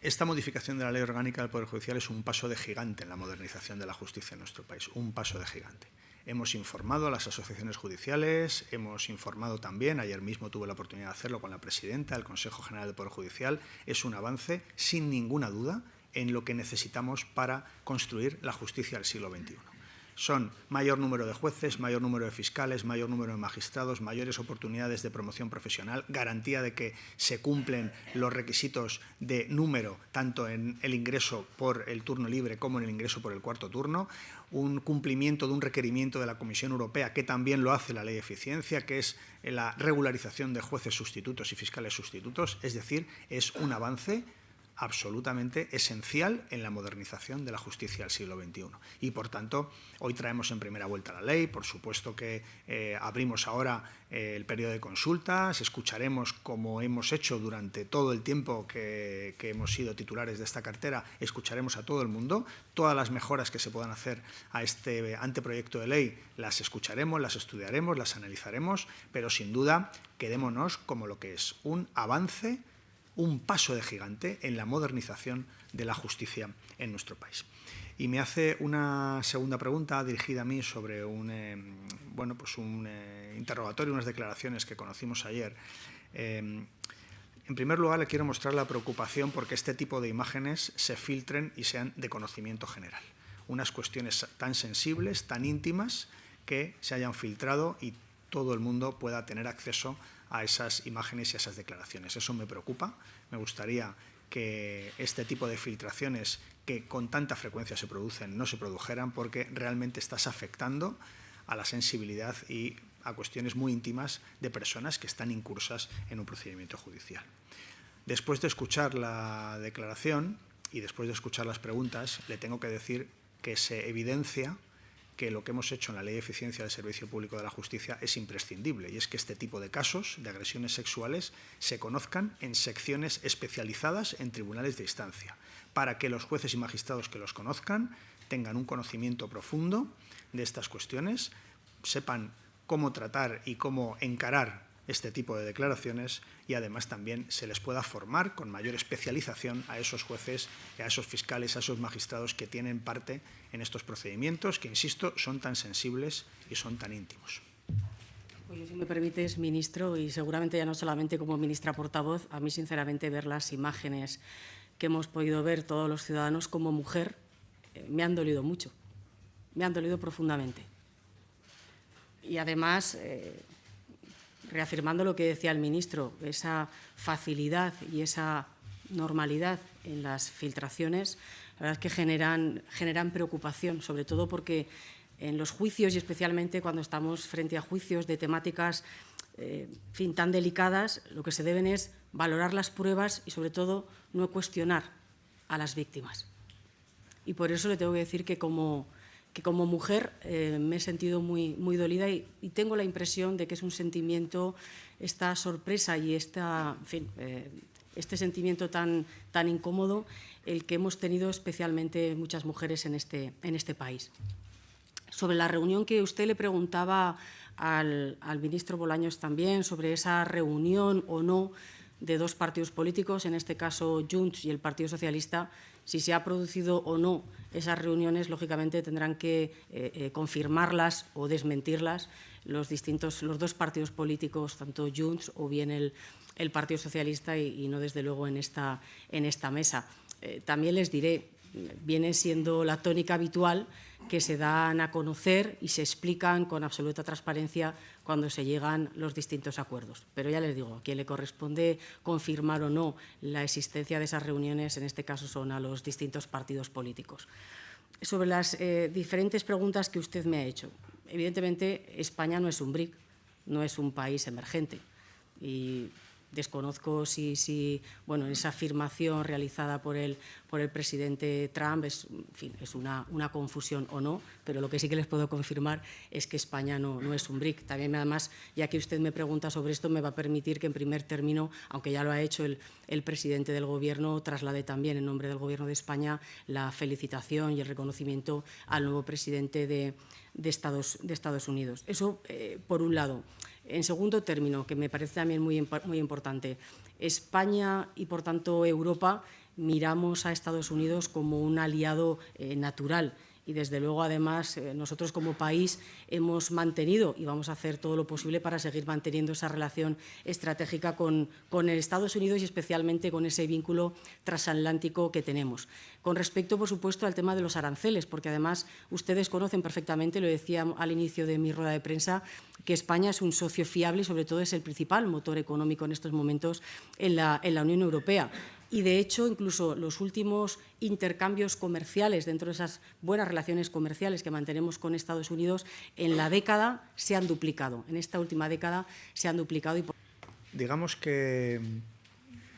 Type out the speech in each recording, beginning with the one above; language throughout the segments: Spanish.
Esta modificación de la Ley Orgánica del Poder Judicial es un paso de gigante en la modernización de la justicia en nuestro país, un paso de gigante. Hemos informado a las asociaciones judiciales, hemos informado también, ayer mismo tuve la oportunidad de hacerlo con la presidenta del Consejo General del Poder Judicial, es un avance, sin ninguna duda, en lo que necesitamos para construir la justicia del siglo XXI. Son mayor número de jueces, mayor número de fiscales, mayor número de magistrados, mayores oportunidades de promoción profesional, garantía de que se cumplen los requisitos de número, tanto en el ingreso por el turno libre como en el ingreso por el cuarto turno, un cumplimiento de un requerimiento de la Comisión Europea, que también lo hace la Ley de Eficiencia, que es la regularización de jueces sustitutos y fiscales sustitutos, es decir, es un avance absolutamente esencial en la modernización de la justicia del siglo XXI. Y, por tanto, hoy traemos en primera vuelta la ley, por supuesto que abrimos ahora el periodo de consultas, escucharemos, como hemos hecho durante todo el tiempo que hemos sido titulares de esta cartera, escucharemos a todo el mundo, todas las mejoras que se puedan hacer a este anteproyecto de ley las escucharemos, las estudiaremos, las analizaremos, pero sin duda quedémonos como lo que es un avance, un paso de gigante en la modernización de la justicia en nuestro país. Y me hace una segunda pregunta dirigida a mí sobre un interrogatorio, unas declaraciones que conocimos ayer. En primer lugar, le quiero mostrar la preocupación porque este tipo de imágenes se filtren y sean de conocimiento general. Unas cuestiones tan sensibles, tan íntimas, que se hayan filtrado y todo el mundo pueda tener acceso a esas imágenes y a esas declaraciones. Eso me preocupa. Me gustaría que este tipo de filtraciones que con tanta frecuencia se producen no se produjeran, porque realmente estás afectando a la sensibilidad y a cuestiones muy íntimas de personas que están incursas en un procedimiento judicial. Después de escuchar la declaración y después de escuchar las preguntas, le tengo que decir que se evidencia que lo que hemos hecho en la Ley de Eficiencia del Servicio Público de la Justicia es imprescindible, y es que este tipo de casos de agresiones sexuales se conozcan en secciones especializadas en tribunales de instancia, para que los jueces y magistrados que los conozcan tengan un conocimiento profundo de estas cuestiones, sepan cómo tratar y cómo encarar este tipo de declaraciones, y además también se les pueda formar con mayor especialización a esos jueces, a esos fiscales, a esos magistrados que tienen parte en estos procedimientos que, insisto, son tan sensibles y son tan íntimos. Pues, si me permites, ministro, y seguramente ya no solamente como ministra portavoz, a mí sinceramente ver las imágenes que hemos podido ver todos los ciudadanos como mujer me han dolido mucho, me han dolido profundamente. Y además, reafirmando lo que decía el ministro, esa facilidad y esa normalidad en las filtraciones, la verdad es que generan preocupación, sobre todo porque en los juicios, y especialmente cuando estamos frente a juicios de temáticas tan delicadas, lo que se deben es valorar las pruebas y, sobre todo, no cuestionar a las víctimas. Y por eso le tengo que decir que como mujer me he sentido muy dolida y tengo la impresión de que es un sentimiento, esta sorpresa y este sentimiento tan incómodo, el que hemos tenido especialmente muchas mujeres en este país. Sobre la reunión que usted le preguntaba al ministro Bolaños también, sobre esa reunión o no de dos partidos políticos, en este caso Junts y el Partido Socialista, si se ha producido o no esas reuniones, lógicamente tendrán que confirmarlas o desmentirlas los dos partidos políticos, tanto Junts o bien el Partido Socialista, y no desde luego en esta mesa. También les diré, viene siendo la tónica habitual que se dan a conocer y se explican con absoluta transparencia cuando se llegan los distintos acuerdos. Pero ya les digo, a quien le corresponde confirmar o no la existencia de esas reuniones, en este caso son a los distintos partidos políticos. Sobre las diferentes preguntas que usted me ha hecho, evidentemente España no es un BRIC, no es un país emergente, y desconozco si esa afirmación realizada por el presidente Trump es una confusión o no, pero lo que sí que les puedo confirmar es que España no es un BRIC. También, además, ya que usted me pregunta sobre esto, me va a permitir que, en primer término, aunque ya lo ha hecho el presidente del Gobierno, traslade también, en nombre del Gobierno de España, la felicitación y el reconocimiento al nuevo presidente de Estados Unidos. Eso, por un lado. En segundo término, que me parece también muy importante, España y, por tanto, Europa miramos a Estados Unidos como un aliado natural. Y, desde luego, además, nosotros como país hemos mantenido y vamos a hacer todo lo posible para seguir manteniendo esa relación estratégica con Estados Unidos y especialmente con ese vínculo transatlántico que tenemos. Con respecto, por supuesto, al tema de los aranceles, porque además ustedes conocen perfectamente, lo decía al inicio de mi rueda de prensa, que España es un socio fiable y, sobre todo, es el principal motor económico en estos momentos en la Unión Europea. Y, de hecho, incluso los últimos intercambios comerciales, dentro de esas buenas relaciones comerciales que mantenemos con Estados Unidos, en la década se han duplicado. En esta última década se han duplicado. Digamos que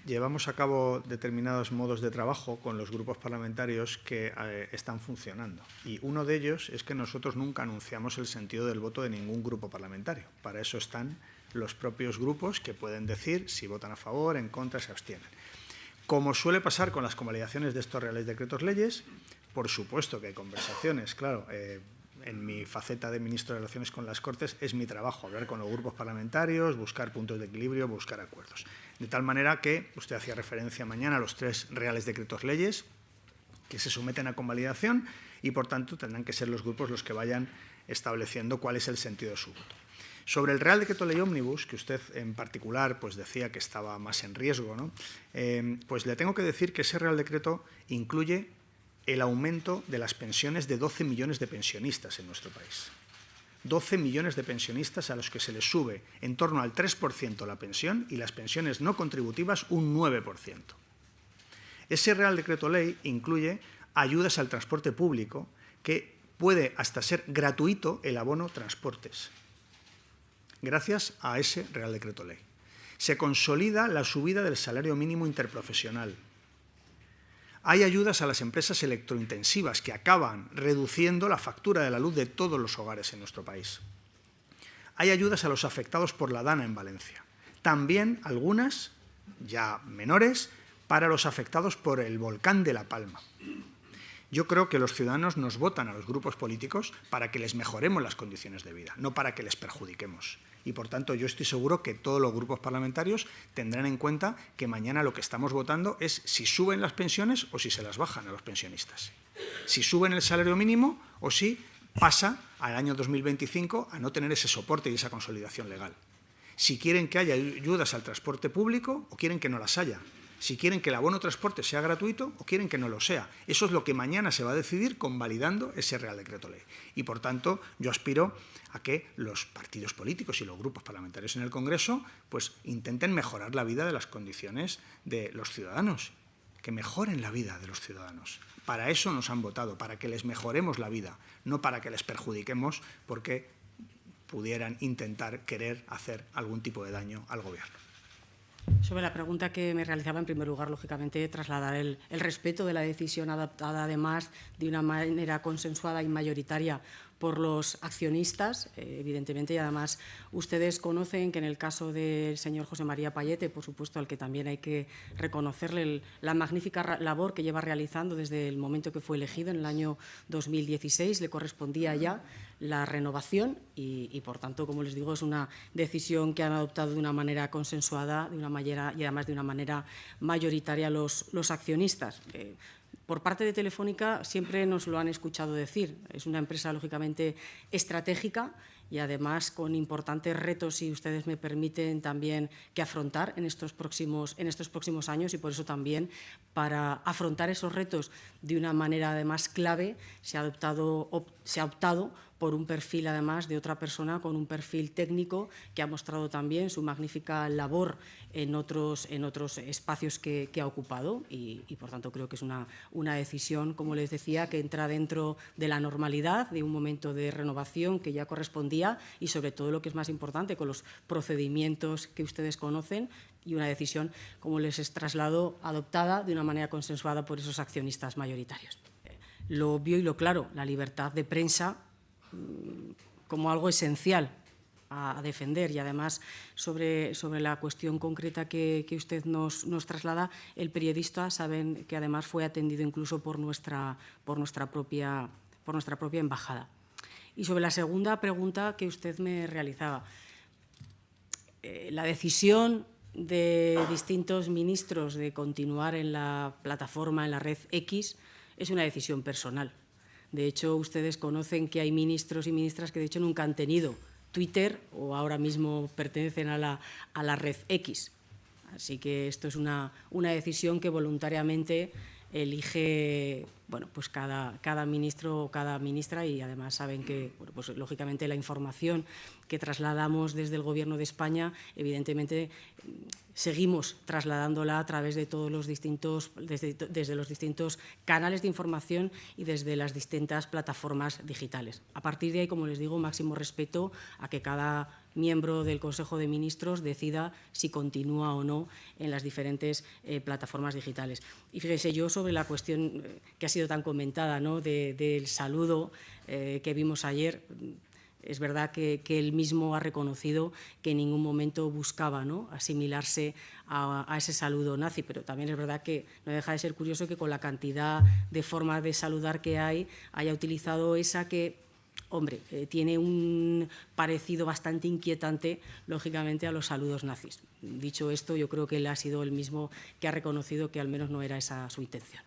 llevamos a cabo determinados modos de trabajo con los grupos parlamentarios que están funcionando. Y uno de ellos es que nosotros nunca anunciamos el sentido del voto de ningún grupo parlamentario. Para eso están los propios grupos que pueden decir si votan a favor, en contra, se abstienen. Como suele pasar con las convalidaciones de estos reales decretos leyes, por supuesto que hay conversaciones, claro. En mi faceta de ministro de Relaciones con las Cortes es mi trabajo hablar con los grupos parlamentarios, buscar puntos de equilibrio, buscar acuerdos. De tal manera que usted hacía referencia mañana a los 3 reales decretos leyes que se someten a convalidación y, por tanto, tendrán que ser los grupos los que vayan estableciendo cuál es el sentido de su voto. Sobre el Real Decreto Ley Ómnibus, que usted en particular pues decía que estaba más en riesgo, ¿no? Pues le tengo que decir que ese Real Decreto incluye el aumento de las pensiones de 12 millones de pensionistas en nuestro país. 12 millones de pensionistas a los que se les sube en torno al 3% la pensión y las pensiones no contributivas un 9%. Ese Real Decreto Ley incluye ayudas al transporte público que puede hasta ser gratuito el abono transportes. Gracias a ese Real Decreto Ley. Se consolida la subida del salario mínimo interprofesional. Hay ayudas a las empresas electrointensivas que acaban reduciendo la factura de la luz de todos los hogares en nuestro país. Hay ayudas a los afectados por la Dana en Valencia. También algunas, ya menores, para los afectados por el volcán de La Palma. Yo creo que los ciudadanos nos votan a los grupos políticos para que les mejoremos las condiciones de vida, no para que les perjudiquemos. Y, por tanto, yo estoy seguro que todos los grupos parlamentarios tendrán en cuenta que mañana lo que estamos votando es si suben las pensiones o si se las bajan a los pensionistas. Si suben el salario mínimo o si pasa al año 2025 a no tener ese soporte y esa consolidación legal. Si quieren que haya ayudas al transporte público o quieren que no las haya. Si quieren que el abono transporte sea gratuito o quieren que no lo sea. Eso es lo que mañana se va a decidir convalidando ese Real Decreto Ley. Y, por tanto, yo aspiro a que los partidos políticos y los grupos parlamentarios en el Congreso pues intenten mejorar la vida de las condiciones de los ciudadanos, que mejoren la vida de los ciudadanos. Para eso nos han votado, para que les mejoremos la vida, no para que les perjudiquemos porque pudieran intentar querer hacer algún tipo de daño al Gobierno. Sobre la pregunta que me realizaba, en primer lugar, lógicamente, trasladar el respeto de la decisión adoptada, además, de una manera consensuada y mayoritaria por los accionistas, evidentemente, y además ustedes conocen que en el caso del señor José María Payete, por supuesto, al que también hay que reconocerle la magnífica labor que lleva realizando desde el momento que fue elegido en el año 2016, le correspondía ya la renovación y, por tanto, como les digo, es una decisión que han adoptado de una manera consensuada y además de una manera mayoritaria los accionistas. Por parte de Telefónica siempre nos lo han escuchado decir. Es una empresa, lógicamente, estratégica y, además, con importantes retos, si ustedes me permiten, también que afrontar en estos próximos años. Y por eso también, para afrontar esos retos de una manera, además, clave, se ha optado por un perfil, además, de otra persona con un perfil técnico que ha mostrado también su magnífica labor en otros espacios que ha ocupado y, por tanto, creo que es una decisión, como les decía, que entra dentro de la normalidad, de un momento de renovación que ya correspondía y, sobre todo, lo que es más importante, con los procedimientos que ustedes conocen y una decisión, como les traslado, adoptada de una manera consensuada por esos accionistas mayoritarios. Lo obvio y lo claro, la libertad de prensa como algo esencial a defender y, además, sobre la cuestión concreta que usted nos traslada, el periodista, saben que además fue atendido incluso por nuestra propia embajada. Y sobre la segunda pregunta que usted me realizaba, la decisión de distintos ministros de continuar en la plataforma, en la red X, es una decisión personal. De hecho, ustedes conocen que hay ministros y ministras que de hecho nunca han tenido Twitter o ahora mismo pertenecen a la red X. Así que esto es una decisión que voluntariamente elige pues cada ministro o cada ministra, y además saben que pues lógicamente la información que trasladamos desde el Gobierno de España, evidentemente seguimos trasladándola a través de todos los distintos, desde los distintos canales de información y desde las distintas plataformas digitales. A partir de ahí, como les digo, máximo respeto a que cada miembro del Consejo de Ministros decida si continúa o no en las diferentes plataformas digitales. Y fíjese, yo sobre la cuestión que ha sido tan comentada, ¿no?, del saludo que vimos ayer, es verdad que él mismo ha reconocido que en ningún momento buscaba, ¿no?, asimilarse a ese saludo nazi, pero también es verdad que no deja de ser curioso que con la cantidad de formas de saludar que hay, haya utilizado esa que, hombre, tiene un parecido bastante inquietante, lógicamente, a los saludos nazis. Dicho esto, yo creo que él ha sido el mismo que ha reconocido que al menos no era esa su intención.